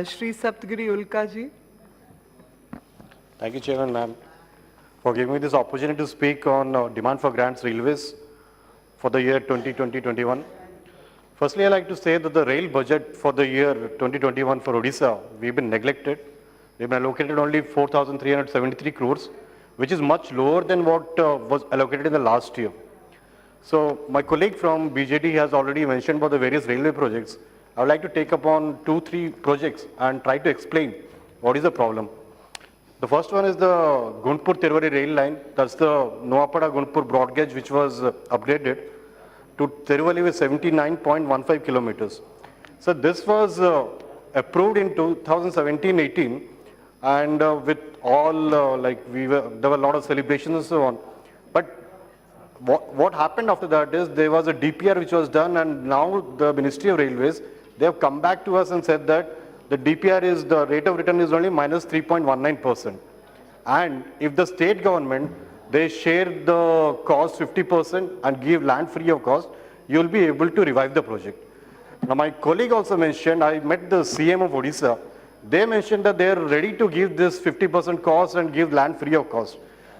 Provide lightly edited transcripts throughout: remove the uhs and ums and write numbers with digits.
Shri Saptagiri Ulaka ji. Thank you, Chairman, ma'am, for giving me this opportunity to speak on demand for grants railways for the year 2020-21. Firstly, I'd like to say that the rail budget for the year 2021 for Odisha, we've been neglected. We've been allocated only 4,373 crores, which is much lower than what was allocated in the last year. So my colleague from BJD has already mentioned about the various railway projects. I would like to take up on 2-3 projects and try to explain what is the problem. The first one is the Gunpur-Tiruvallur rail line. That's the Noapada-Gunpur broad gauge, which was upgraded to Tiruvallur with 79.15 kilometers. So this was approved in 2017-18, and with all there were a lot of celebrations and so on. But what happened after that is there was a DPR which was done, and now the Ministry of Railways, they have come back to us and said that the DPR is, the rate of return is only minus 3.19%. And if the state government, they share the cost 50% and give land free of cost, you will be able to revive the project. Now my colleague also mentioned, I met the CM of Odisha, they mentioned that they are ready to give this 50% cost and give land free of cost.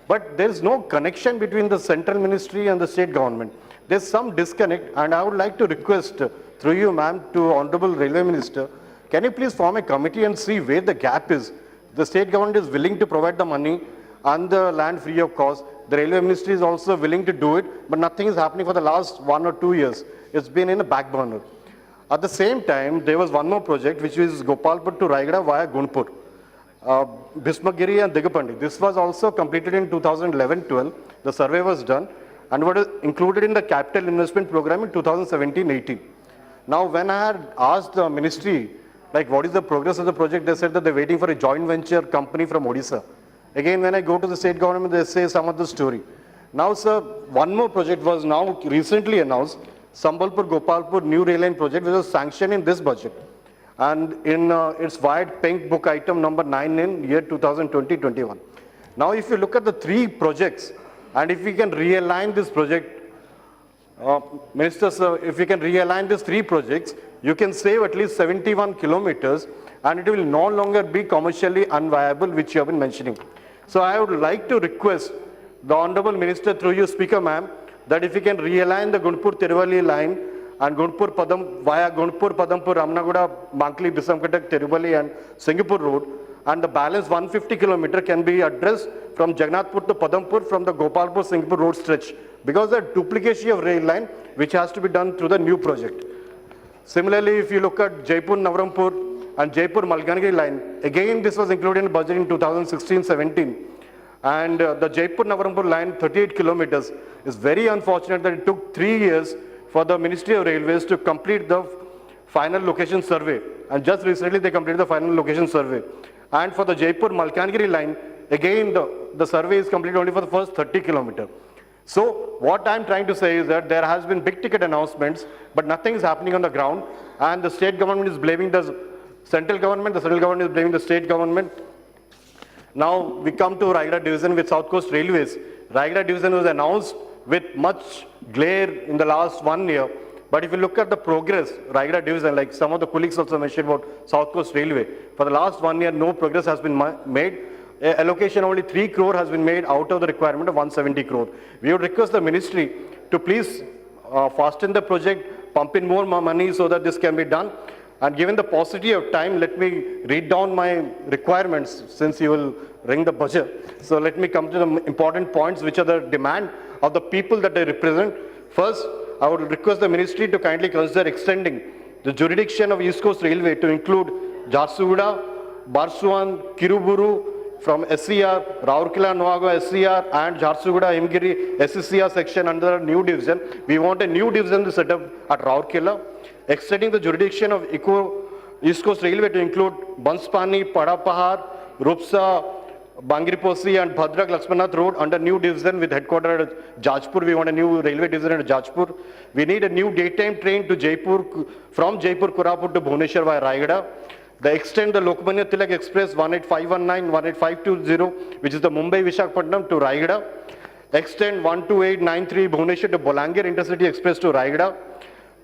But there is no connection between the central ministry and the state government. There's some disconnect, and I would like to request through you, ma'am, to Honorable Railway Minister, can you please form a committee and see where the gap is? The state government is willing to provide the money and the land free of cost. The Railway Ministry is also willing to do it, but nothing is happening for the last 1 or 2 years. It's been in a back burner. At the same time, there was one more project, which is Gopalpur to Raigada via Gunpur. Bhismagiri and Digapandi. This was also completed in 2011-12. The survey was done and was included in the capital investment program in 2017-18. Now, when I had asked the ministry, like what is the progress of the project, they said that they're waiting for a joint venture company from Odisha. Again, when I go to the state government, they say some of the story. Now, sir, one more project was now recently announced, Sambalpur-Gopalpur new rail line project, which was sanctioned in this budget. And in its white pink book item number 9 in year 2020-21. Now, if you look at the 3 projects, and if we can realign this project, Minister, sir, if we can realign these 3 projects, you can save at least 71 kilometers, and it will no longer be commercially unviable, which you have been mentioning. So I would like to request the Honorable Minister, through you, Speaker, ma'am, that if we can realign the Gunpur-Tiruvallur line and Gunpur-Padam via Gunpur-Padampur, Ramnaguda, Mankli, Bisamkatak, Tiruvallur and Singapore Road, and the balance 150 kilometer can be addressed from Jagannathpur to Padampur from the Gopalpur-Singapore Road stretch, because the duplication of rail line which has to be done through the new project. Similarly, if you look at Jaipur-Navarampur and Jaipur-Malkangiri line, again this was included in the budget in 2016-17. And the Jaipur-Navarampur line, 38 kilometers, is very unfortunate that it took 3 years for the Ministry of Railways to complete the final location survey. And just recently they completed the final location survey. And for the Jaipur-Malkangiri line, again the survey is completed only for the first 30 kilometers. So what I'm trying to say is that there has been big ticket announcements, but nothing is happening on the ground. And the state government is blaming the central government is blaming the state government. Now we come to Raigada division with South Coast Railways. Raigada division was announced with much glare in the last 1 year. But if you look at the progress, Raigada division, like some of the colleagues also mentioned about South Coast Railway, for the last 1 year, no progress has been made. Allocation only 3 crore has been made out of the requirement of 170 crore. We would request the ministry to please fasten the project, pump in more money so that this can be done. And given the paucity of time, let me read down my requirements since you will ring the budget. So let me come to the important points, which are the demand of the people that they represent. First, I would request the ministry to kindly consider extending the jurisdiction of East Coast Railway to include Jharsuguda, Barsuan, Kiruburu from SCR, Raurkela, Noaga, SCR, and Jharsuguda, Himgiri, SCR section under a new division. We want a new division to set up at Raurkela. Extending the jurisdiction of East Coast Railway to include Banspani, Padapahar, Rupsa, Bangiriposi and Bhadrak Lakshmanath Road under new division with headquarters at Jajpur. We want a new railway division at Jajpur. We need a new daytime train to Jaipur, from Jaipur Koraput to Bhubaneswar via Raigada. They extend the Lokmanya Tilak Express 18519, 18520, which is the Mumbai Visakhapatnam to Raigada. Extend 12893 Bhubaneswar to Bolangir Intercity Express to Raigada.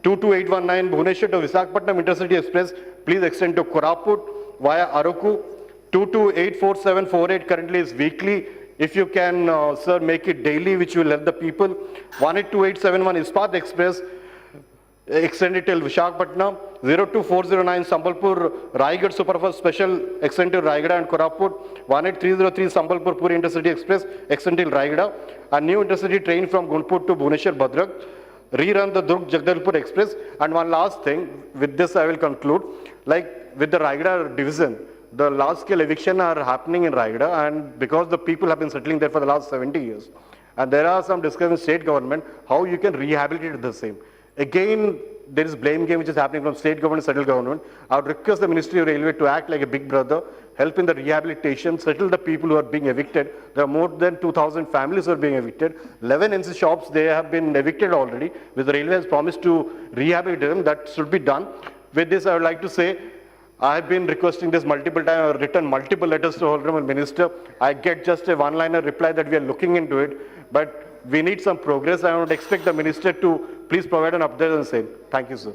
22819 Bhubaneswar to Visakhapatnam Intercity Express, please extend to Koraput. via Aruku. 22844748 currently is weekly. If you can, sir, make it daily, which will help the people. 182871 Ispat Express, extended till Vishakhapatnam. 02409 Sambalpur Raigad Superfast Special, extended to Raigada and Koraput. 18303 Sambalpur Puri Intercity Express, extended till Raigada. A new intercity train from Gunpur to Bhubaneswar Bhadrak. Rerun the Durg Jagdalpur Express. And one last thing, with this I will conclude. Like with the Raigada division, the large scale eviction are happening in Raigada, and because the people have been settling there for the last 70 years. And there are some discussions in state government, how you can rehabilitate the same. Again, there is blame game which is happening from state government and central government. I would request the Ministry of Railway to act like a big brother, help in the rehabilitation, settle the people who are being evicted. There are more than 2,000 families who are being evicted. 11 NC shops, they have been evicted already, which the railway has promised to rehabilitate them. That should be done. With this, I would like to say, I have been requesting this multiple times. I have written multiple letters to Honorable Minister. I get just a one-liner reply that we are looking into it, but we need some progress. I would expect the Minister to please provide an update on the same. Thank you, sir.